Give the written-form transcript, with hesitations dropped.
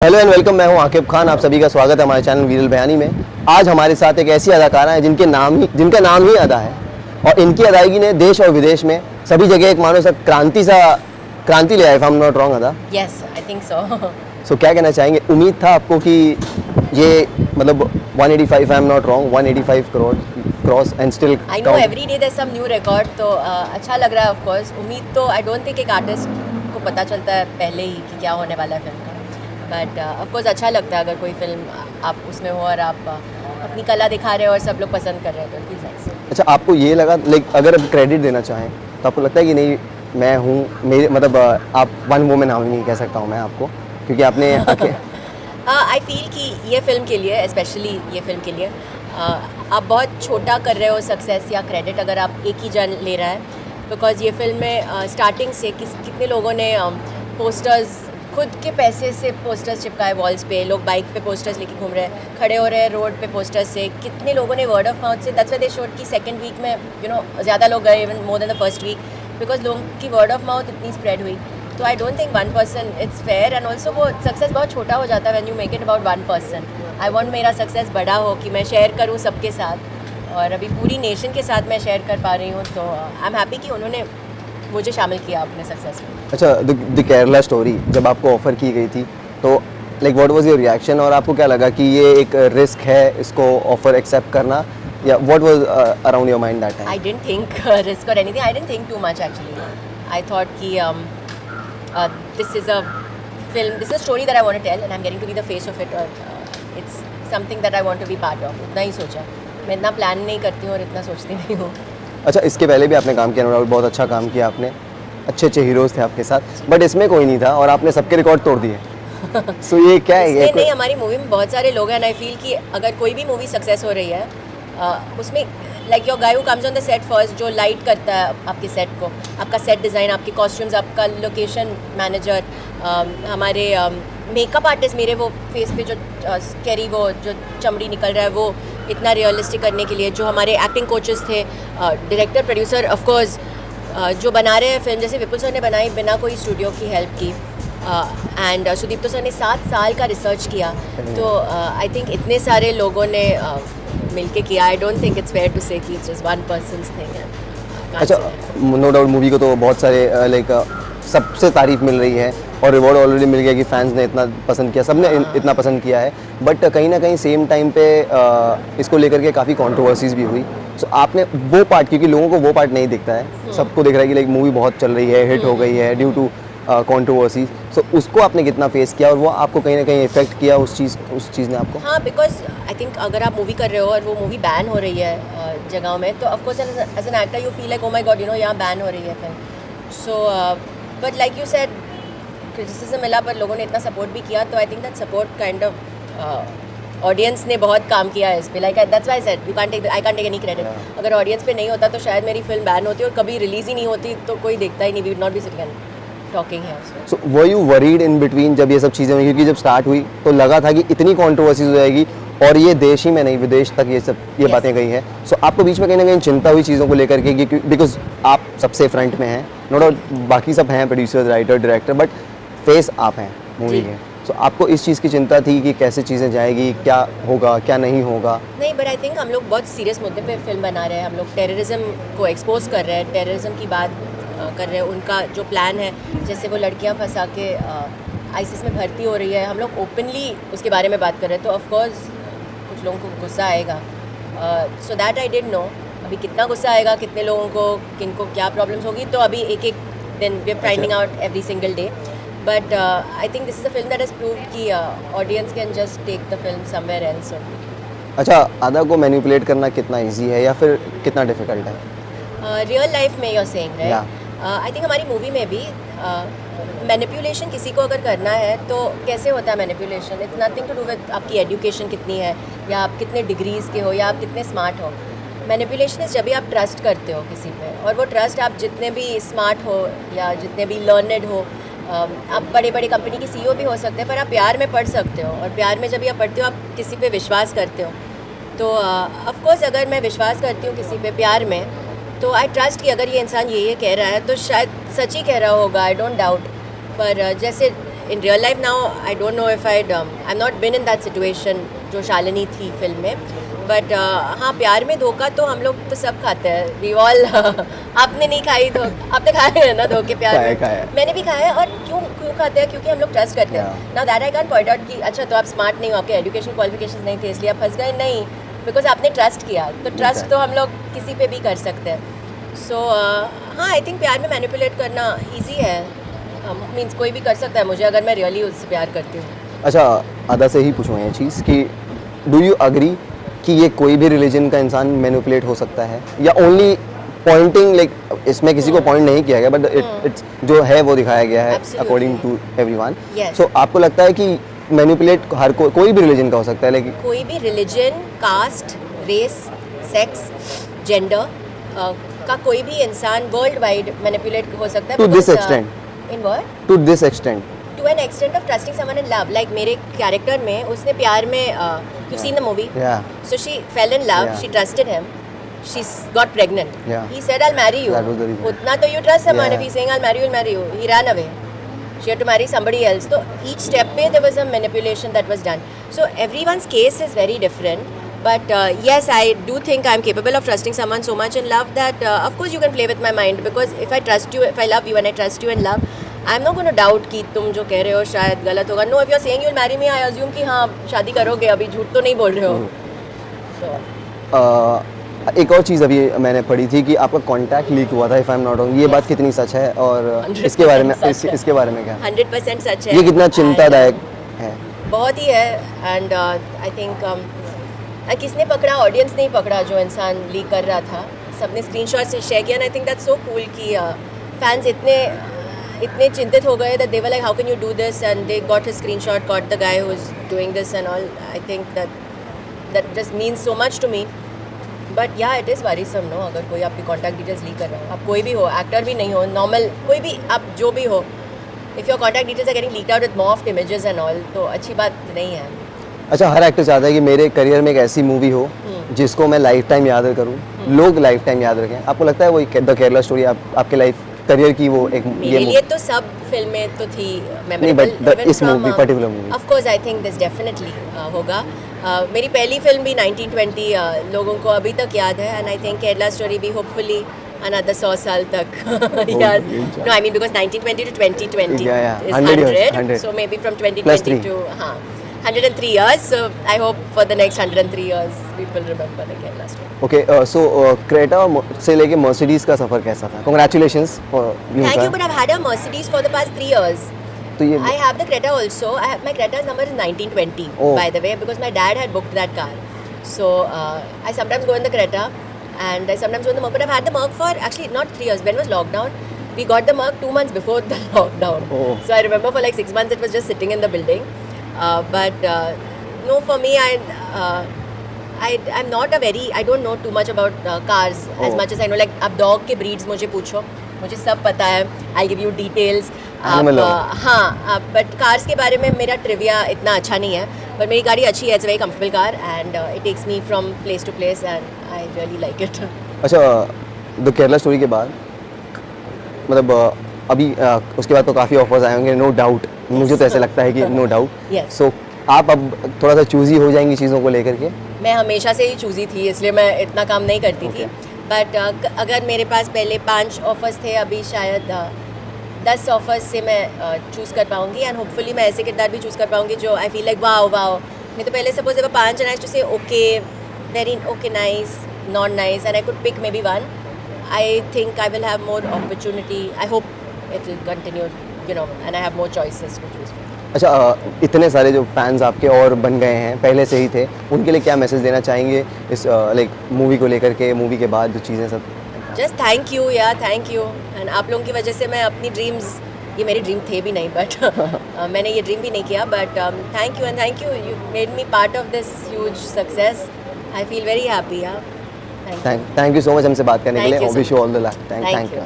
Hello and welcome. मैं हूं आकिब खान। आप सभी का स्वागत है हमारे चैनल वीरल बयानी में। आज हमारे साथ एक ऐसी अदाकारा है जिनका नाम ही अदा है और इनकी अदायगी ने देश और विदेश में सभी जगह एक मानो सब क्रांति ले आए। If I am not wrong Adah. Yes, I think so. So क्या कहना चाहेंगे? उम्मीद था आपको कि ये मतलब 185 I am not wrong 185 crore cross and still I know every day there some new record, तो अच्छा लग रहा है। ऑफ कोर्स उम्मीद तो आई डोंट थिंक एक आर्टिस्ट को पता चलता है पहले ही कि क्या होने वाला है फिल्म का, बट ऑफ कोर्स अच्छा लगता है अगर कोई फिल्म आप उसमें हो और आप अपनी कला दिखा रहे हो और सब लोग पसंद कर रहे हैं, तो इट फील्स नाइस। अच्छा, आपको ये लगा लाइक अगर अब क्रेडिट देना चाहें तो आपको लगता है कि नहीं मैं हूँ मेरे मतलब आप वन वुमेन आर्मी कह सकता हूँ मैं आपको, क्योंकि आपने आई फील कि ये फिल्म के लिए, स्पेशली ये फिल्म के लिए आप बहुत छोटा कर रहे हो सक्सेस या क्रेडिट अगर आप एक ही जन ले रहा है, बिकॉज ये फिल्म में स्टार्टिंग से कितने लोगों ने पोस्टर्स खुद के पैसे से पोस्टर्स चिपकाए वॉल्स पे, लोग बाइक पे पोस्टर्स लेके घूम रहे हैं, खड़े हो रहे हैं रोड पे पोस्टर्स से, कितने लोगों ने वर्ड ऑफ माउथ से, दैट्स व्हाई दे शोड कि सेकंड वीक में ज़्यादा लोग गए, even more than the first week, because लोगों की वर्ड ऑफ माउथ इतनी स्प्रेड हुई। तो I don't think one person it's fair, and also वो सक्सेस बहुत छोटा हो जाता है when you make it about one person. I want मेरा सक्सेस बड़ा हो कि मैं शेयर करूँ सबके साथ, और अभी पूरी नेशन के साथ मैं शेयर कर पा रही हूँ, तो आई एम हैप्पी कि उन्होंने मुझे शामिल किया अपने सक्सेस में। अच्छा, द केरला स्टोरी जब आपको ऑफ़र की गई थी तो like what was your reaction, और आपको क्या लगा कि ये एक रिस्क है इसको ऑफ़र एक्सेप्ट करना, या what was around your mind that time? I didn't think risk और anything, I didn't think too much actually. I thought कि this is a film, this is a story that I want to tell and I am getting to be the face of it, और it's something that I want to be part of. इतना ही सोचा, मैं इतना plan नहीं करती हूँ और इतना सोचती नहीं हूँ। अच्छा, इसके पहले भी आपने काम किया, नो डाउट बहुत अच्छा काम किया आपने, अच्छे अच्छे हीरोज़ थे आपके साथ, बट इसमें कोई नहीं था और आपने सबके रिकॉर्ड तोड़ दिए। सो ये क्या है? इसमें नहीं, हमारी मूवी में बहुत सारे लोग हैं, आई फील कि अगर कोई भी मूवी सक्सेस हो रही है उसमें like your guy who comes on the set first, जो लाइट करता है आपके सेट को, आपका सेट डिज़ाइन, आपके कॉस्ट्यूम्स, आपका लोकेशन मैनेजर, हमारे मेकअप आर्टिस्ट, मेरे वो फेस पे जो कैरी वो जो चमड़ी निकल रहा है वो इतना रियलिस्टिक करने के लिए, जो हमारे एक्टिंग कोचेस थे, डायरेक्टर, प्रोड्यूसर, ऑफ कोर्स जो बना रहे हैं फिल्म, जैसे विपुल सर ने बनाई बिना कोई स्टूडियो की हेल्प की, एंड सुदीप्तो सर ने 7 साल का रिसर्च किया, तो आई थिंक इतने सारे लोगों ने मिलके किया। I don't think it's fair to say कि it's just one person's thing. अच्छा, नो डाउट मूवी को तो बहुत सारे लाइक सबसे तारीफ मिल रही है और रिवॉर्ड ऑलरेडी मिल गया कि फैंस ने इतना पसंद किया, सबने इतना पसंद किया है, बट कहीं ना कहीं सेम टाइम पे इसको लेकर के काफ़ी कंट्रोवर्सीज भी हुई। सो आपने वो पार्ट, क्योंकि लोगों को वो पार्ट नहीं दिखता है, सबको दिख रहा है कि लाइक मूवी बहुत चल रही है, हिट हो गई है ड्यू टू कंट्रोवर्सीज, सो उसको आपने कितना फेस किया और वो आपको कहीं ना कहीं इफेक्ट किया उस चीज़ ने आपको? हाँ, बिकॉज आई थिंक अगर आप मूवी कर रहे हो और वो मूवी बैन हो रही है जगहों में, तो of course as an actor you feel like oh my God, यहाँ बैन हो रही है फिल्म। So but like you said criticism मिला, पर लोगों ने इतना सपोर्ट भी किया, तो I think that support kind of audience ने बहुत काम किया है इस पे। Like that's why I said I can't take any credit. अगर ऑडियंस पे नहीं होता तो शायद मेरी फिल्म बैन होती और कभी रिलीज़ ही नहीं होती, तो कोई देखता ही नहीं, we would not be sitting and talking here. So were you worried in between जब ये सब चीज़ें हुई? क्योंकि जब स्टार्ट हुई तो लगा था कि इतनी कंट्रोवर्सीज हो जाएगी और ये देश ही में नहीं विदेश तक ये बातें गई हैं। सो आपको बीच में कहीं ना कहीं चिंता हुई चीज़ों को लेकर के, बिकॉज आप सबसे फ्रंट में हैं, नो डाउट बाकी सब हैं producer, writer, director, but face आप हैं मूवी के। सो आपको इस चीज़ की चिंता थी कि कैसे चीज़ें जाएगी, क्या होगा क्या नहीं होगा? नहीं, बट आई थिंक हम लोग बहुत सीरियस मुद्दे पे फिल्म बना रहे हैं। हम लोग टेररिज्म को एक्सपोज कर रहे हैं, टेररिज्म की बात कर रहे हैं। उनका जो प्लान है, जैसे वो लड़कियां फंसा के आईसिस में भर्ती हो रही है, हम लोग ओपनली उसके बारे में बात कर रहे हैं, तो ऑफकोर्स कुछ लोगों को गुस्सा आएगा। So that I didn't know अभी कितना गुस्सा आएगा, कितने लोगों को, किनको क्या प्रॉब्लम्स होगी, तो अभी एक एक दिन we are finding out every single day. But I think this is a film that has proved कि audience can just take the film somewhere else. अच्छा, आदा को मैनिपुलेट करना कितना ईजी है या फिर कितना डिफिकल्ट है? रियल लाइफ में you are saying, right? I think हमारी मूवी में भी मैनिपुलेशन किसी को अगर करना है तो कैसे होता है manipulation? It's nothing to do with आपकी एजुकेशन कितनी है, या आप कितने डिग्रीज़ के हो, या आप कितने स्मार्ट हो। मैनिपुलेशन इस जब भी आप ट्रस्ट करते हो किसी पे, और वो ट्रस्ट आप जितने भी स्मार्ट हो या जितने भी लर्नड हो, आप बड़े बड़े कंपनी की सीईओ भी हो सकते हैं, पर आप प्यार में पढ़ सकते हो, और प्यार में जब भी आप पढ़ते हो आप किसी पे विश्वास करते हो। तो ऑफकोर्स अगर मैं विश्वास करती हूँ किसी पे प्यार में, तो आई ट्रस्ट कि अगर ये इंसान ये कह रहा है तो शायद सच ही कह रहा होगा, आई डोंट डाउट। पर जैसे in real life now I don't know if I not been in that situation जो शालिनी थी फिल्म में, बट हाँ प्यार में धोखा तो हम लोग तो सब खाते हैं, वी ऑल आपने नहीं खाई आपने खाए हैं ना धोखे प्यार में? मैंने भी खाया है। और क्यों क्यों खाते हैं? क्योंकि हम लोग ट्रस्ट करते हैं। Now that I can point out कि अच्छा तो आप स्मार्ट नहीं हो, आपके एजुकेशन क्वालिफिकेशन नहीं थे इसलिए आप फंस गए, नहीं, बिकॉज आपने ट्रस्ट किया। तो ट्रस्ट तो हम लोग किसी पे भी कर सकते हैं। सो हाँ, आई थिंक प्यार में मैनिपुलेट करना ईजी है, मीन्स कोई भी कर सकता है मुझे अगर मैं रियली उससे प्यार करती हूँ। अच्छा, आदा से ही पूछूँ ये चीज़ कि डू यू अग्री कि ये कोई भी रिलीजन का इंसान मैनिपुलेट हो सकता है, या ओनली पॉइंटिंग लाइक इसमें किसी को पॉइंट नहीं किया गया बट इट्स जो है वो दिखाया गया है अकॉर्डिंग टू एवरीवन। सो आपको लगता है कि मैनिपुलेट हर कोई भी रिलीजन का हो सकता है? लेकिन कोई भी religion, caste, race, sex, gender का कोई भी इंसान वर्ल्ड वाइड मैनिपुलेट हो सकता है। To this extent? In what? To this extent? To an extent of trusting someone in love. Like मेरे कैरेक्टर में उसने प्यार में you've seen the movie? Yeah. So she fell in love, she trusted him, she's got pregnant. He said I'll marry you. That was the reason. Utna to you trust someone, if he's saying I'll marry you, I'll marry you. He ran away. She had to marry somebody else. So each step पे there was a manipulation that was done. So everyone's case is very different. But yes, I do think I'm capable of trusting someone so much in love that of course you can play with my mind, because if I trust you, if I love you and I trust you in love, I'm not going to doubt कि तुम जो कह रहे हो शायद गलत होगा. No, if you're saying you'll marry me, I assume कि हाँ शादी करोगे, अभी झूठ तो नहीं बोल रहे हो. So एक और चीज़ अभी मैंने पढ़ी थी कि आपका कॉन्टैक्ट लीक हुआ था, if I am not wrong, ये बात कितनी सच है और इसके बारे में इसके बारे में क्या? 100% सच है. ये कितना चिंतादायक है? बहुत ही है. एंड आई थिंक किसने पकड़ा? ऑडियंस ने ही पकड़ा जो इंसान लीक कर रहा था. सबने स्क्रीनशॉट से शेयर किया. And I think that's so cool कि फैंस इतने चिंतित हो गए that they were like how can you do this, and they got his screenshot, got the guy who was doing this and all. I think that just means so much to me. But yeah, it is worrisome, no? अगर कोई आपकी contact details leak कर रहा हो, आप कोई भी हो, एक्टर भी नहीं हो, नॉर्मल कोई भी, आप जो भी हो, if your contact details are getting leaked out with morphed images and all, तो अच्छी बात नहीं है. अच्छा, हर एक्टर चाहता है कि मेरे करियर में एक ऐसी मूवी हो जिसको मैं लाइफ टाइम याद करूं, लोग लाइफ टाइम याद रखें. आपको लगता है वो द केरला स्टोरी आपके लाइफ करियर की वो एक मेरे लिए तो सब फिल्में तो थी मेमोरेबल, इवन इस movie particular movie of course I think this definitely होगा. मेरी पहली फिल्म भी 1920 लोगों को अभी तक याद है. And I think Kerala story भी होपफुली another 100 साल तक याद. No, I mean because 1920 to 2020 is 100. So maybe from 2020 to 103 years. So I hope for the next 103 years people remember the Kerala story. Okay, so Creta से लेके Mercedes का सफर कैसा था? Congratulations for you. Thank you, but I've had a Mercedes for the past 3 years. तो ये I have the Creta also. My Creta's number is 1920 by the way, because my dad had booked that car. So I sometimes go in the Creta and I sometimes go in the Merc. But I've had the Merc for actually not 3 years. When was lockdown? We got the Merc 2 months before the lockdown. So I remember for like 6 months it was just sitting in the building. But no, for me, I'm not a very, I don't know too much about cars as much as I know. Like अब dog के breeds मुझे पूछो, मुझे सब पता है. I'll give you details. हाँ, but cars के बारे में मेरा trivia इतना अच्छा नहीं है. But मेरी गाड़ी अच्छी है. It's a very comfortable car and it takes me from place to place and I really like it. अच्छा, द केरला स्टोरी के बाद मतलब अभी उसके बाद तो काफ़ी ऑफर्स आए होंगे, नो डाउट. मुझे तो ऐसा लगता है कि नो डाउट. सो आप अब थोड़ा सा चूजी हो जाएंगी चीज़ों को लेकर के? मैं हमेशा से ही चूजी थी, इसलिए मैं इतना काम नहीं करती थी. बट अगर मेरे पास पहले 5 ऑफर्स थे, अभी शायद 10 ऑफर्स से मैं चूज़ कर पाऊँगी. एंड होपफुली मैं ऐसे किरदार भी चूज़ कर पाऊँगी जो आई फील लाइक वाओ. नहीं तो पहले सपोज अगर 5 and I to say okay, very okay, nice, not nice, and I could pick maybe 1. I think I will have more opportunity. I hope it will continue, you know, and I have more choices to choose from. अच्छा, इतने सारे जो fans आपके और बन गए हैं, पहले से ही थे, उनके लिए क्या मैसेज देना चाहेंगे इस लाइक मूवी को लेकर के, मूवी के बाद जो चीज़ें सब? जस्ट थैंक यू यार, थैंक यू. एंड आप लोगों की वजह से मैं अपनी ड्रीम्स, ये मेरे ड्रीम थे भी नहीं बट मैंने ये ड्रीम भी नहीं किया, but thank you and thank you. You made me part of this huge success. I feel very happy. यार, थैंक यू सो मच हमसे बात करने के लिए. Wish you all the luck. Thank you.